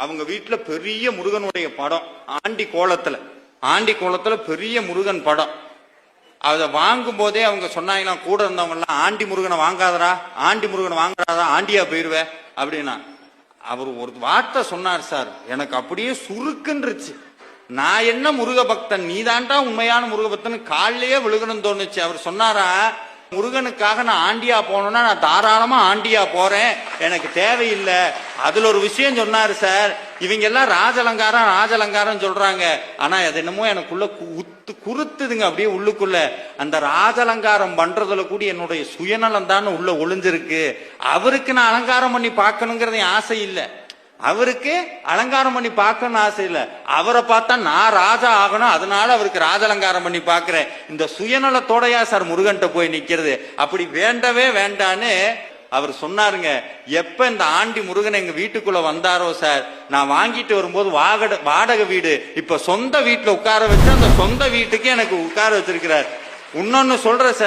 அவங்க வீட்டுல பெரிய முருகனுடைய படம் ஆண்டி கோலத்துல பெரிய முருகன் படம். அதை வாங்கும் போதே அவங்க சொன்னாங்களாம், கூட இருந்தவங்க எல்லாம், ஆண்டி முருகனை வாங்காதரா, ஆண்டி முருகனை வாங்காதா, ஆண்டியா போயிருவேன் அப்படின்னா. அவர் ஒரு வார்த்தை சொன்னார் சார், எனக்கு அப்படியே சுருக்குன்றுச்சு. நான் என்ன முருக பக்தன், நீதான்டா உண்மையான முருக பக்தன் காலிலேயே விழுகணும்னு தோணுச்சு. அவர் சொன்னாரா, முருகனுக்காக நான் ஆண்டியா போனோம்னா நான் தாராளமா ஆண்டியா போறேன், எனக்கு தேவையில்லை. அதுல ஒரு விஷயம் சொன்னாரு சார், இவங்க எல்லாம் ராஜலங்காரம் சொல்றாங்க, ஆனா அது என்னமோ எனக்குள்ள குறுத்துதுங்க அப்படியே உள்ளுக்குள்ள. அந்த ராஜலங்காரம் பண்றதுல கூட என்னுடைய சுயநலம் தான் உள்ள ஒளிஞ்சிருக்கு. அவருக்கு நான் அலங்காரம் பண்ணி பார்க்கணுங்கிறது ஆசை இல்லை, அவருக்கு அலங்காரம் பண்ணி பார்க்கணும்னு ஆசை இல்லை. அவரை பார்த்தா நான் ராஜா ஆகணும், அதனால அவருக்கு ராஜலங்காரம் பண்ணி பார்க்கிறேன். இந்த சுயநலத்தோடையா சார் முருகன்ட்ட போய் நிக்கிறது? அப்படி வேண்டவே வேண்டான்னு அவர் சொன்னாருங்க. எப்ப இந்த ஆண்டி முருகன் எங்க வீட்டுக்குள்ள வந்தாரோ சார், நான் வாங்கிட்டு வரும்போது வாடகை வீடு இப்ப சொந்த வீட்டுல உட்கார வச்சு அந்த சொந்த வீட்டுக்கு எனக்கு உட்கார வச்சிருக்கிறார். இன்னொன்னு சொல்ற சார்,